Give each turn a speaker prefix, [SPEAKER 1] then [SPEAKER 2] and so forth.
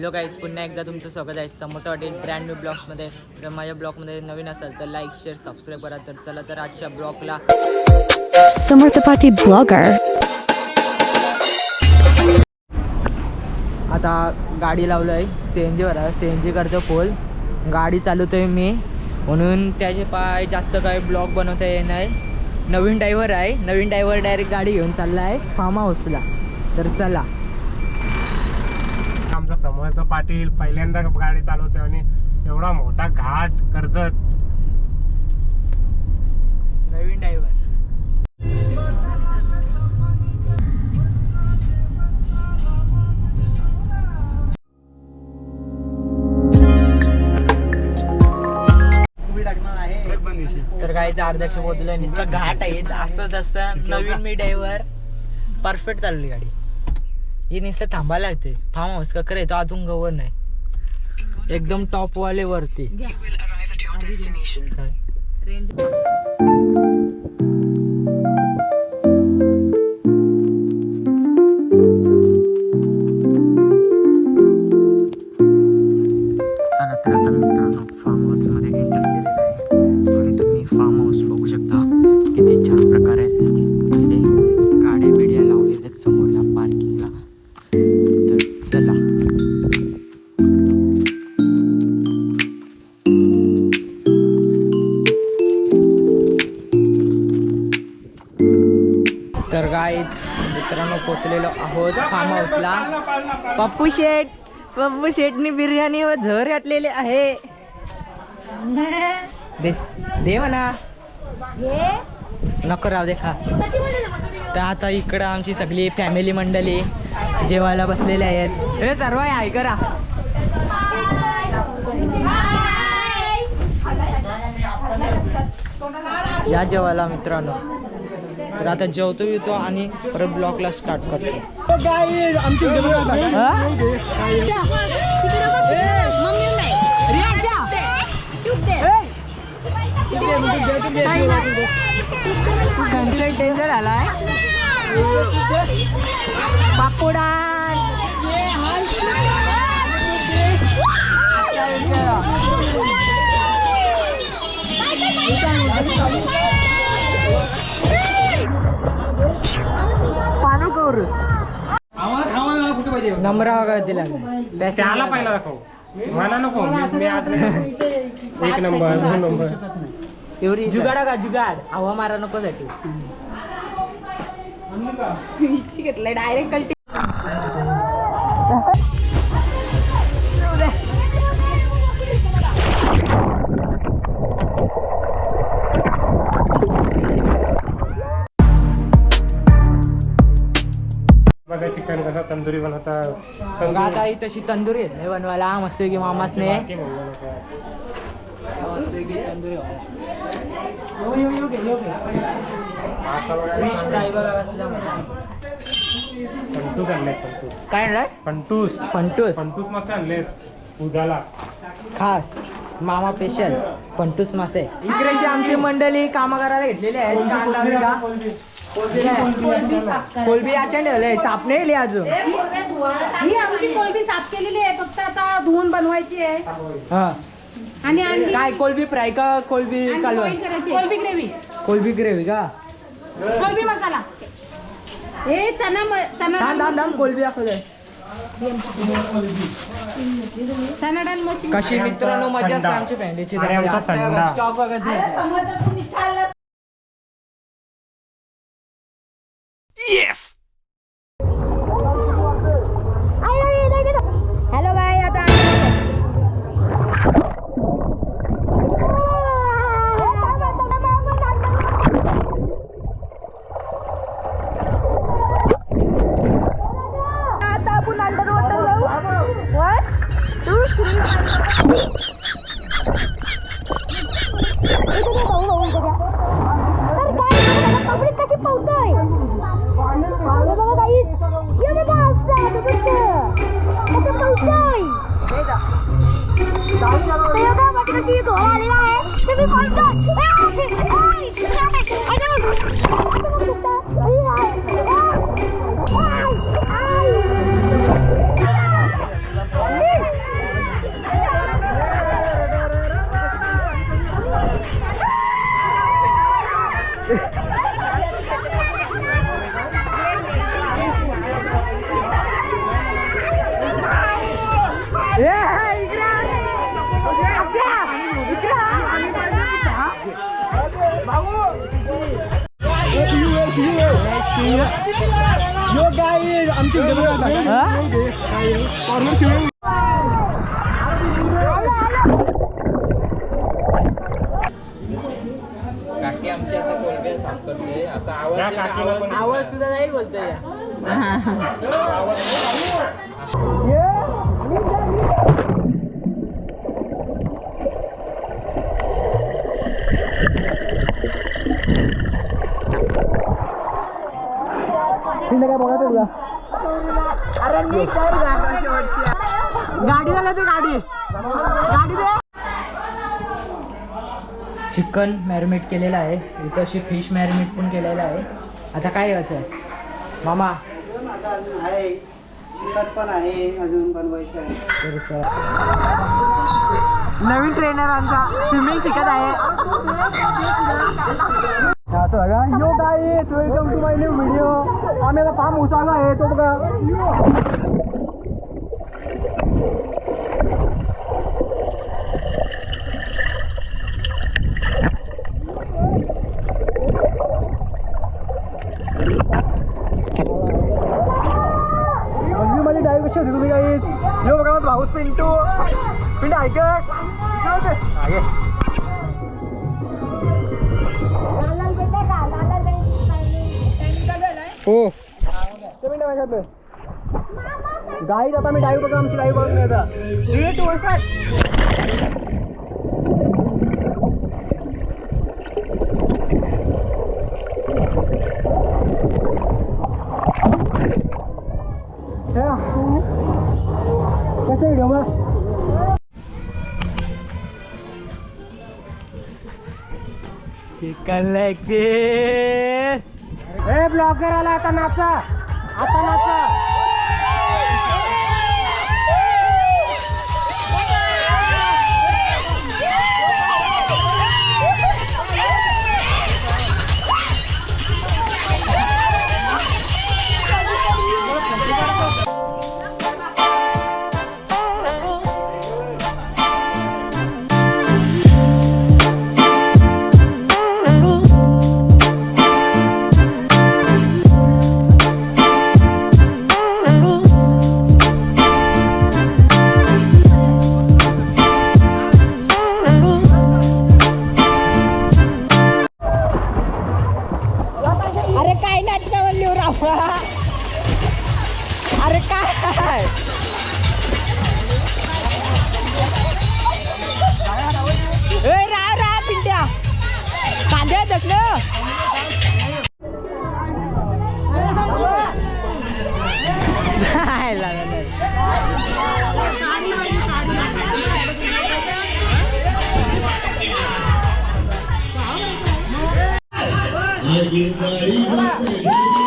[SPEAKER 1] Hello guys, पुन्हा एकदा तुमचं स्वागत आहे समर्थ हॉटेल ब्रँड न्यू ब्लॉग्समध्ये. जर माझ्या ब्लॉगमध्ये नवीन असाल तर लाईक शेअर सबस्क्राईब करा. तर चला तर आजच्या ब्लॉगला
[SPEAKER 2] समर्थ पाटील ब्लॉगर.
[SPEAKER 1] आता गाडी लावलं आहे CNGवर. CNG करतो फुल गाडी चालवतो आहे मी, म्हणून त्याचे पाय जास्त काय ब्लॉग बनवता येत नाही. नवीन ड्रायव्हर आहे, नवीन ड्रायव्हर डायरेक्ट गाडी घेऊन चालला आहे फार्म हाऊसला. तर चला.
[SPEAKER 3] आमचा समर्थ पाटील पहिल्यांदा गाडी चालवते आणि एवढा मोठा घाट कर्जत.
[SPEAKER 1] नवीन ड्रायव्हर. तर गायचं अर्ध्याक्ष पोहोचलं. नुसतं घाट आहे असं तसं. नवीन मी ड्रायव्हर परफेक्ट चालवली गाडी. ही नुसतं थांबायला लागते. फार्म हाऊस का करे तो अजून गवर नाही, एकदम टॉप वाले वरती. चला तर आता मित्रांनो फार्म हाऊस मध्ये एंटर केलेलं आहे आणि तुम्ही फार्म हाऊस बघू शकता किती छान प्रकारे गाड्या बिड्या लावलेल्या आहेत समोरला पार्किंगला. तर चला. तर गाईज मित्रांनो पोचलेलो आहोत फार्म हाऊसला. पप्पू शेठनी बिर्याणी व झर घातलेले आहे. दे म्हणा नको राव दे खा. तर आता इकडं आमची सगळी फॅमिली मंडळी जेवायला बसलेले आहेत. हे सर्व आहे करा. या जेवायला मित्रांनो. तर आता जेवतो येतो आणि परत ब्लॉगला स्टार्ट करतो. सनसेट डेंजर आलाय. पापोडा नंबरा वगैरे दिला
[SPEAKER 3] त्याला पहिला दाखव, मला नको. मी आज एक नंबर 2 नंबर
[SPEAKER 1] एवढी जुगाड का जुगाड हवा मारा नको साठी
[SPEAKER 4] शिकतलंय डायरेक्ट कल्टी.
[SPEAKER 3] बघा चिकन कसा तंदुरी बनवतात.
[SPEAKER 1] आता ही तशी तंदुरी येत नाही बनवायला. मस्त की मामासने तंदुरी फिश फ्राय बघा
[SPEAKER 3] पंटूस आणले.
[SPEAKER 1] काय आणलाय?
[SPEAKER 3] पंटूस
[SPEAKER 1] पंटूस
[SPEAKER 3] मासे आणले उद्याला
[SPEAKER 1] खास मामा स्पेशल पंटूस मासे. इकडेशी आमची मंडळी कामं करायला घेतलेली आहेत. कोलबी याच्या ठेवलंय, साप नाही लिहा अजून.
[SPEAKER 4] ही आमची कोलबी साफ केलेली आहे, फक्त आता धुवून बनवायची आहे.
[SPEAKER 1] हा
[SPEAKER 4] आणि
[SPEAKER 1] काय कोलबी फ्राय का कोलबी कालवण?
[SPEAKER 4] कोलबी ग्रेव्ही.
[SPEAKER 1] कोलबी ग्रेव्ही का?
[SPEAKER 4] कोलबी मसाला. हे चना
[SPEAKER 1] दाम कोलबी दाखवलंय.
[SPEAKER 4] चना डाळ मशीन.
[SPEAKER 1] कशी मित्रांनो मजा असते आमची फॅमिलीची. स्टॉक बघत नाही.
[SPEAKER 4] हॅलो गाय. आता आपण अंडर वॉटर जाऊ. कशी पोहतोय बघा काही.
[SPEAKER 1] काकी आमची आता कोलबे साफ करते असा
[SPEAKER 3] त्या काकीला पण-
[SPEAKER 1] आवाज सुद्धा नाही बोलतोय अरे नीट गाडी झालं ते गाडी दे. चिकन मॅरिनेट केलेलं आहे इथं अशी फिश मॅरिनेट पण केलेलं आहे. आता काय घ्यायचं आहे मामा?
[SPEAKER 5] आहे चिकन पण आहे अजून बनवायचं आहे.
[SPEAKER 1] नवीन ट्रेनर आमचा स्विमिंग शिकत आहे.
[SPEAKER 5] Yo guys welcome to my new video. आम्ही आता फार्म उसाला आहे तो बघा. मध्ये डायव्ह कशी होती तुम्ही गाईज? यो बघा भाऊस पिंटू ऐक हो गाईज आता मी डायव्ह बघा आमची डायव्ह बघून आता 3 2 1 कसं व्हिडिओ मग
[SPEAKER 1] चिकन लेग पीस.
[SPEAKER 5] ए ब्लॉगर आला आता नाचा
[SPEAKER 1] अरे काय नाटकावर लिहू राहा. अरे काय राहा पिंट्या कांद्या तसलं
[SPEAKER 6] ये